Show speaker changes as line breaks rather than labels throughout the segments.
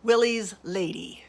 Willy's Lady.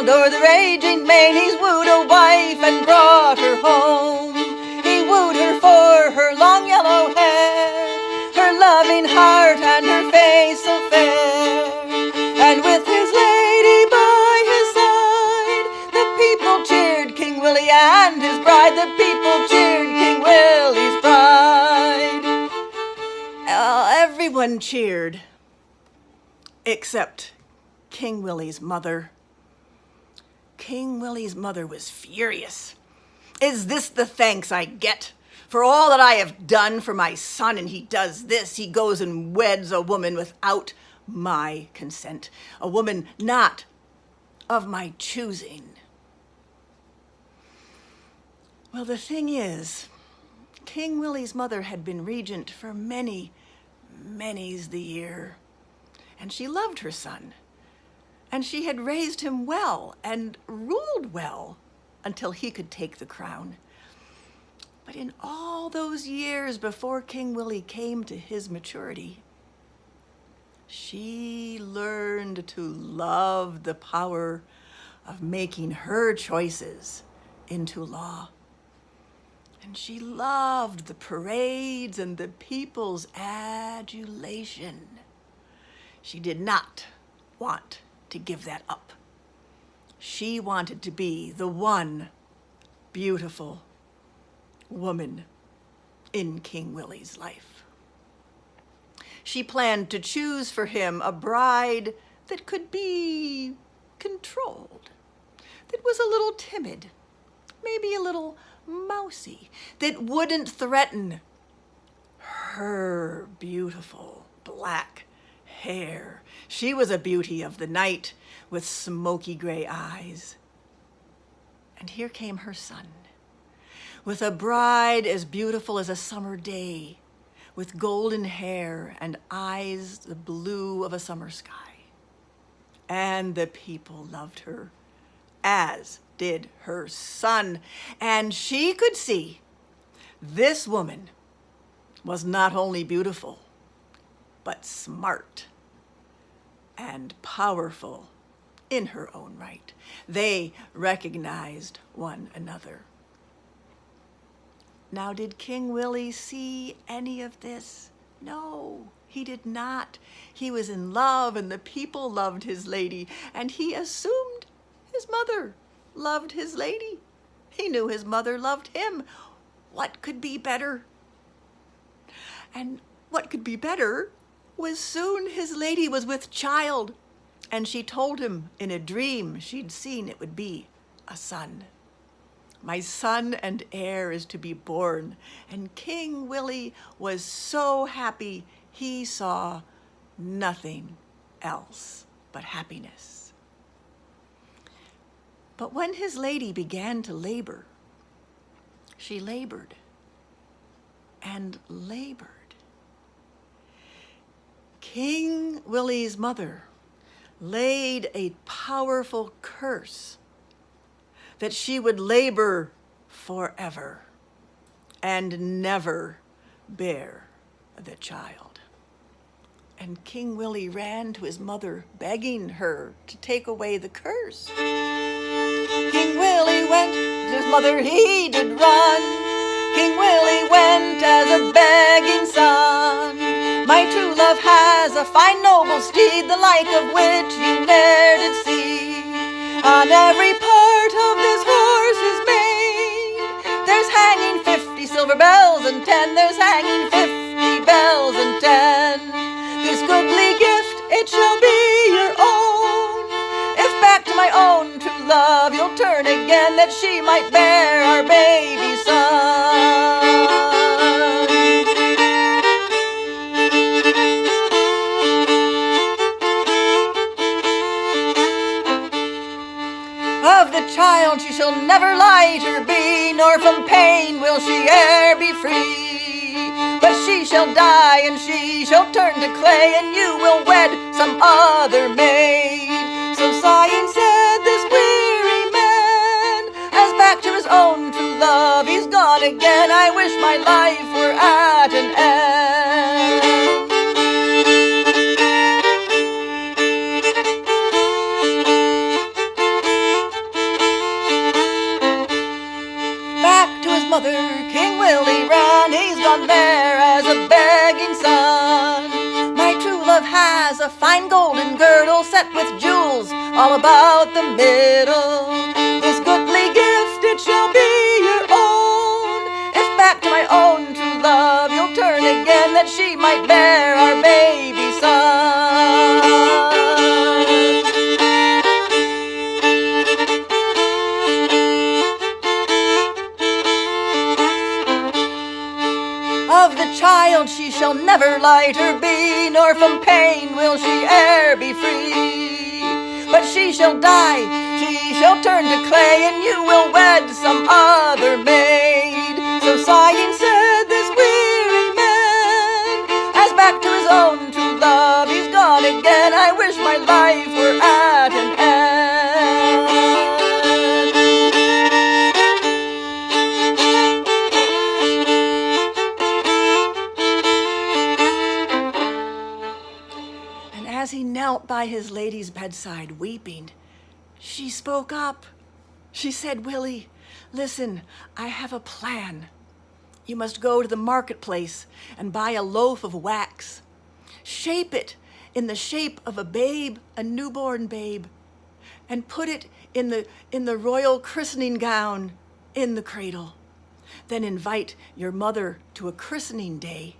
O'er the raging main, he's wooed a wife and brought her home. He wooed her for her long yellow hair, her loving heart and her face so fair. And with his lady by his side, the people cheered King Willy and his bride. The people cheered King Willy's bride. Everyone cheered except King Willy's mother. King Willy's mother was furious. Is this the thanks I get for all that I have done for my son? And he does this. He goes and weds a woman without my consent, a woman not of my choosing. Well, the thing is, King Willy's mother had been regent for many's the year, and she loved her son. And she had raised him well and ruled well until he could take the crown. But in all those years before King Willy came to his maturity, she learned to love the power of making her choices into law. And she loved the parades and the people's adulation. She did not want to give that up. She wanted to be the one beautiful woman in King Willy's life. She planned to choose for him a bride that could be controlled, that was a little timid, maybe a little mousy, that wouldn't threaten her beautiful black hair. She was a beauty of the night with smoky gray eyes. And here came her son, with a bride as beautiful as a summer day, with golden hair and eyes the blue of a summer sky. And the people loved her, as did her son. And she could see this woman was not only beautiful, but smart and powerful in her own right. They recognized one another. Now, did King Willy see any of this? No, he did not. He was in love, and the people loved his lady, and he assumed his mother loved his lady. He knew his mother loved him. What could be better? And what could be better was soon his lady was with child, and she told him in a dream she'd seen it would be a son. My son and heir is to be born. And King Willy was so happy he saw nothing else but happiness. But when his lady began to labor, she labored and labored. King Willy's mother laid a powerful curse that she would labor forever and never bear the child. And King Willy ran to his mother, begging her to take away the curse. King Willy went to his mother, he did run. King Willy went as a begging son. My true love has a fine noble steed, the like of which you ne'er did see. On every part of this horse's mane there's hanging 50 silver bells, and 10 there's hanging 50 bells and 10. This goodly gift, it shall be your own, if back to my own true love you'll turn again, that she might bear our baby son. Of the child she shall never lighter be, nor from pain will she e'er be free. But she shall die, and she shall turn to clay, and you will wed some other maid. So sighing said this weary man, as back to his own true love he's gone again. I wish my life were at an end. Back to his mother King Willy ran, he's gone there as a begging son. My true love has a fine golden girdle set with jewels all about the middle. This goodly gift it shall be your own, if back to my own true love you'll turn again, that she might bear our baby son. Of the child she shall never lighter be, nor from pain will she e'er be free. But she shall die, she shall turn to clay, and you will wed some other maid. So sighing said this weary man, as back to his own true love he's gone again. I wish my life were at an end. As he knelt by his lady's bedside weeping, she spoke up. She said, "Willy, listen, I have a plan. You must go to the marketplace and buy a loaf of wax. Shape it in the shape of a babe, a newborn babe, and put it in the royal christening gown in the cradle. Then invite your mother to a christening day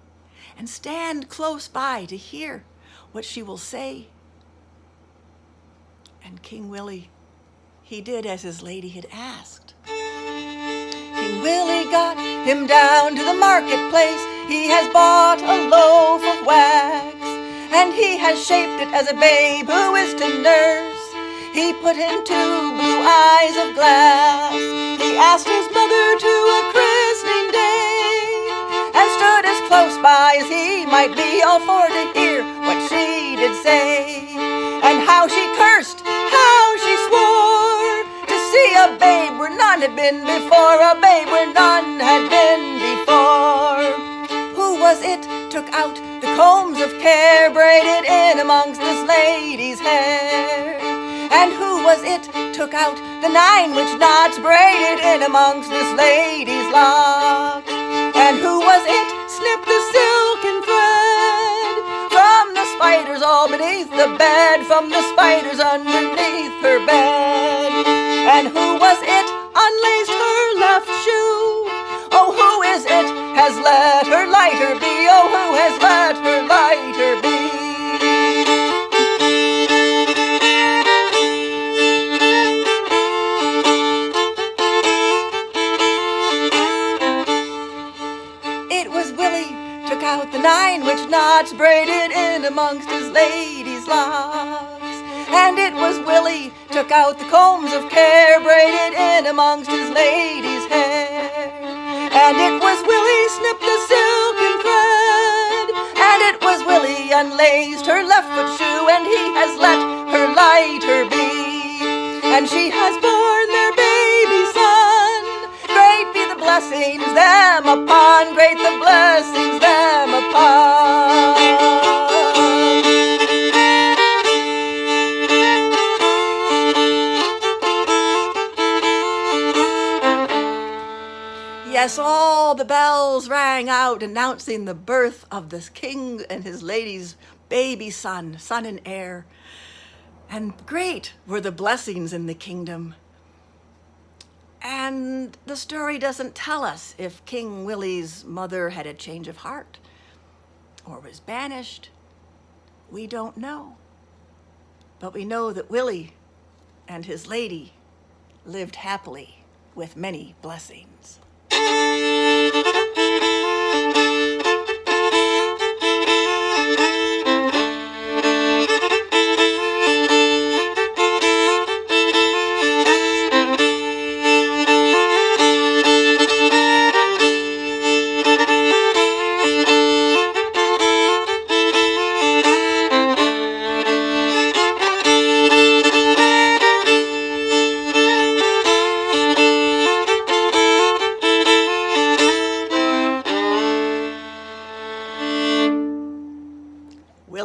and stand close by to hear what she will say." And King Willy, he did as his lady had asked. King Willy got him down to the marketplace. He has bought a loaf of wax, and he has shaped it as a babe who is to nurse. He put in 2 blue eyes of glass. He asked his mother to a christening day, and stood as close by as he might be, all for to hear what she did say. And how she cursed, how she swore, to see a babe where none had been before, a babe where none had been before. Who was it took out the combs of care, braided in amongst this lady's hair? And who was it took out the 9 witch knots, braided in amongst this lady's locks? And who was it snipped the silken thread from the spiders all beneath the bed, from the spiders underneath her bed? And who was it unlaced her left shoe? Oh, who is it has let her lighter be? Oh, who has let her lighter be? Out the 9 witch knots, braided in amongst his lady's locks. And it was Willy took out the combs of care, braided in amongst his lady's hair. And it was Willy snipped the silken thread, and it was Willy unlaced her left foot shoe, and he has let her lighter be. And she has borne their baby son. Great be the blessings them upon, great the blessings them upon. Yes, all the bells rang out, announcing the birth of this king and his lady's baby son, son and heir. And great were the blessings in the kingdom. And the story doesn't tell us if King Willy's mother had a change of heart or was banished. We don't know. But we know that Willy and his lady lived happily with many blessings.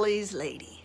Willy's lady.